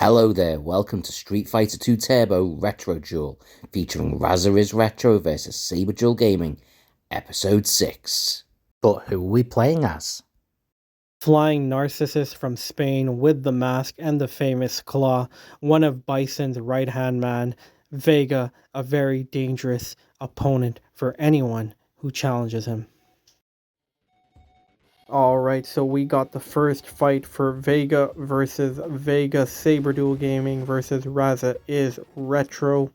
Hello there, welcome to Street Fighter 2 Turbo Retro Duel, featuring Raza is Retro vs saberduelgaming, Episode 6. But who are we playing as? Flying Narcissus from Spain with the mask and the famous claw, one of Bison's right-hand man, Vega, a very dangerous opponent for anyone who challenges him. Alright, so we got the first fight for Vega versus Vega saberduelgaming versus Raza is Retro.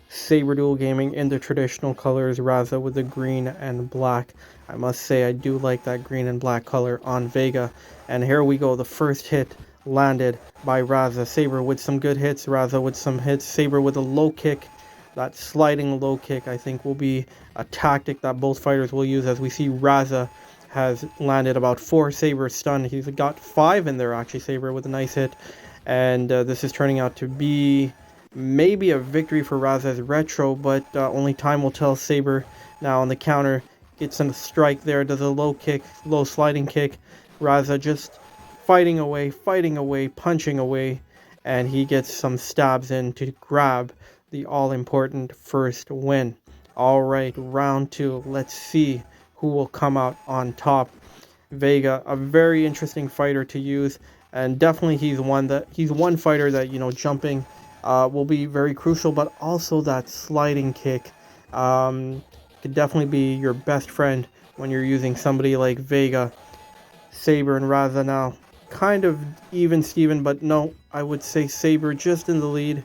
Saberduelgaming in the traditional colors, Raza with the green and black. I must say I do like that green and black color on Vega. And here we go, the first hit landed by Raza. Saber with some good hits, Raza with some hits, Saber with a low kick. That sliding low kick I think will be a tactic that both fighters will use, as we see Raza has landed about 4 Saber stun. He's got 5 in there actually, Saber with a nice hit. And this is turning out to be maybe a victory for Raza's Retro, but only time will tell. Saber now on the counter gets a strike there, does a low kick, low sliding kick. Raza just fighting away, punching away, and he gets some stabs in to grab the all-important first win. Alright, round 2, let's see who will come out on top. Vega, a very interesting fighter to use, and definitely he's one fighter that, jumping will be very crucial, but also that sliding kick could definitely be your best friend when you're using somebody like Vega. Saber and Raza now kind of even Steven, but no, I would say Saber just in the lead.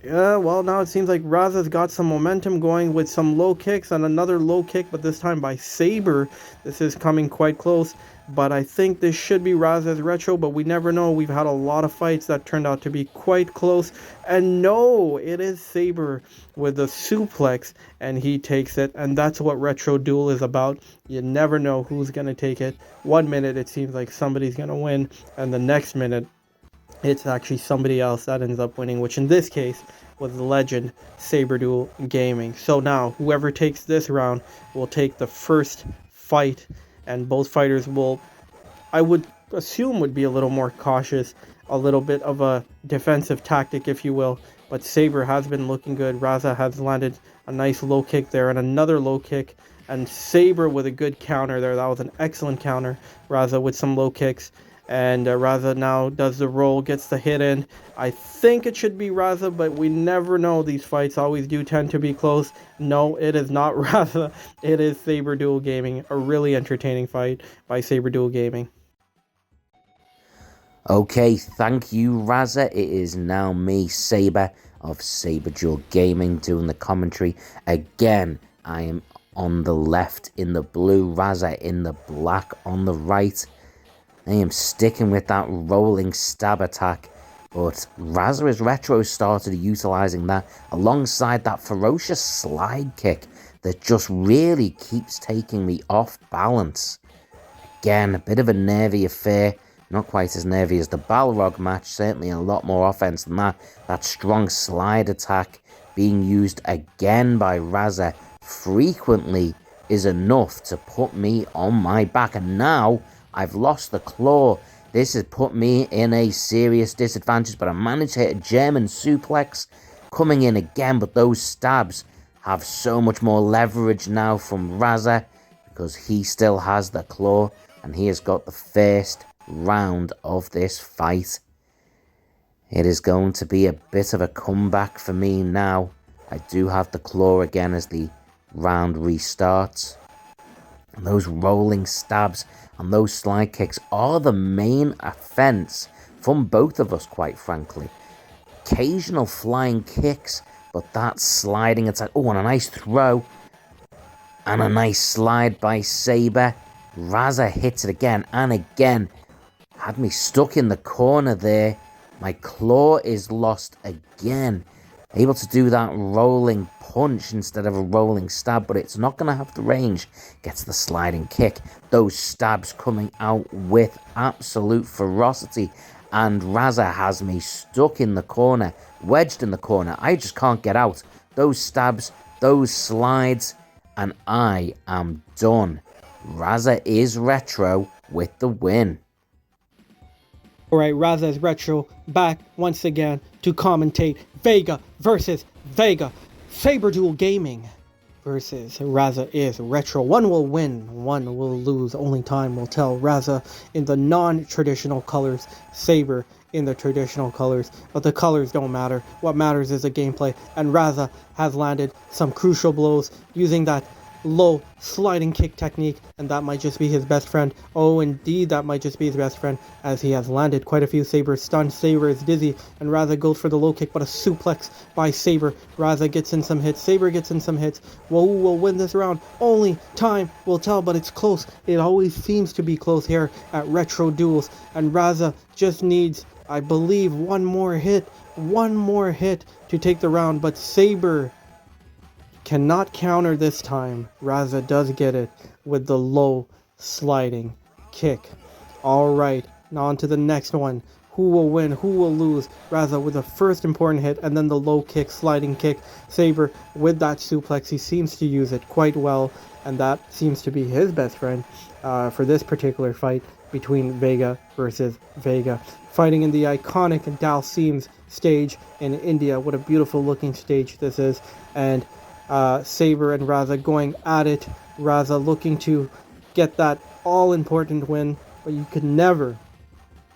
Well, now it seems like Raza's got some momentum going with some low kicks and another low kick, but this time by Saber. This is coming quite close, but I think this should be Raza's Retro, but we never know. We've had a lot of fights that turned out to be quite close, and no, it is Saber with a suplex, and he takes it, and that's what Retro Duel is about. You never know who's going to take it. 1 minute it seems like somebody's going to win, and the next minute it's actually somebody else that ends up winning, which in this case was the legend saberduelgaming. So now whoever takes this round will take the first fight, and both fighters will, I would assume, would be a little more cautious, a little bit of a defensive tactic, if you will. But Saber has been looking good. Raza has landed a nice low kick there and another low kick, and Saber with a good counter there. That was an excellent counter. Raza with some low kicks, and Raza now does the roll, gets the hit in. I think it should be Raza, but we never know. These fights always do tend to be close. No, it is not Raza. It is saberduelgaming. A really entertaining fight by saberduelgaming. Okay, thank you Raza. It is now me, Saber, of saberduelgaming, doing the commentary. Again, I am on the left in the blue, Raza in the black on the right. I am sticking with that rolling stab attack, but Raza is Retro started utilizing that alongside that ferocious slide kick that just really keeps taking me off balance. Again, a bit of a nervy affair, not quite as nervy as the Balrog match, certainly a lot more offense than that. That strong slide attack being used again by Raza frequently is enough to put me on my back, and now I've lost the claw. This has put me in a serious disadvantage, but I managed to hit a German suplex coming in again, but those stabs have so much more leverage now from Raza because he still has the claw, and he has got the first round of this fight. It is going to be a bit of a comeback for me now. I do have the claw again as the round restarts. And those rolling stabs and those slide kicks are the main offense from both of us, quite frankly. Occasional flying kicks, but that sliding attack. Oh, and a nice throw. And a nice slide by Saber. Raza hits it again and again. Had me stuck in the corner there. My claw is lost again. Able to do that rolling punch instead of a rolling stab, but it's not going to have the range. Gets the sliding kick. Those stabs coming out with absolute ferocity. And Raza has me stuck in the corner, wedged in the corner. I just can't get out. Those stabs, those slides, and I am done. Raza is Retro with the win. Alright, Raza is Retro back once again to commentate Vega versus Vega. Saber Duel Gaming versus Raza is Retro. One will win, one will lose. Only time will tell. Raza in the non-traditional colors, Saber in the traditional colors. But the colors don't matter. What matters is the gameplay. And Raza has landed some crucial blows using that low sliding kick technique, and that might just be his best friend. Oh, indeed, that might just be his best friend, as he has landed quite a few Sabers. Stunned, Saber is dizzy, and Raza goes for the low kick, but a suplex by Saber. Raza gets in some hits, Saber gets in some hits. Whoa, will win this round. Only time will tell, but it's close. It always seems to be close here at Retro Duels, and Raza just needs, I believe, one more hit to take the round, but Saber cannot counter this time. Raza does get it with the low sliding kick. Alright, now on to the next one. Who will win? Who will lose? Raza with the first important hit and then the low kick, sliding kick. Saber with that suplex. He seems to use it quite well, and that seems to be his best friend for this particular fight between Vega versus Vega. Fighting in the iconic Dalseems stage in India. What a beautiful looking stage this is. And Saber and Raza going at it. Raza looking to get that all-important win, but you could never,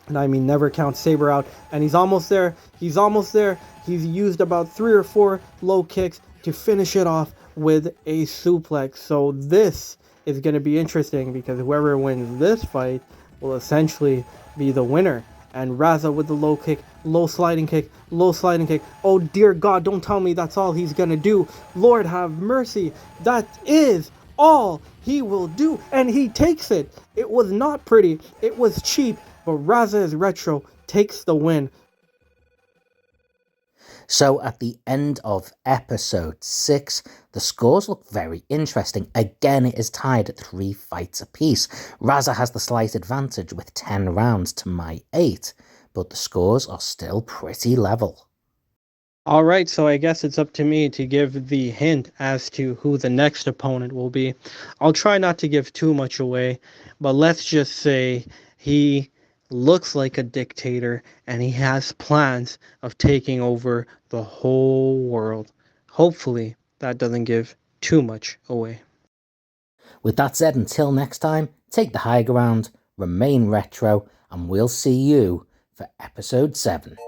and I mean never, count Saber out. And he's almost there. He's used about 3 or 4 low kicks to finish it off with a suplex. So this is going to be interesting, because whoever wins this fight will essentially be the winner. And Raza with the low kick, low sliding kick. Oh dear God, don't tell me that's all he's gonna do. Lord have mercy, that is all he will do. And he takes it. It was not pretty, it was cheap, but Raza is Retro takes the win. So at the end of episode 6, the scores look very interesting. Again, it is tied at 3 fights apiece. Raza has the slight advantage with 10 rounds to my 8, but the scores are still pretty level. Alright, so I guess it's up to me to give the hint as to who the next opponent will be. I'll try not to give too much away, but let's just say he looks like a dictator, and he has plans of taking over the whole world. Hopefully, that doesn't give too much away. With that said, until next time, take the high ground, remain retro, and we'll see you for episode 7.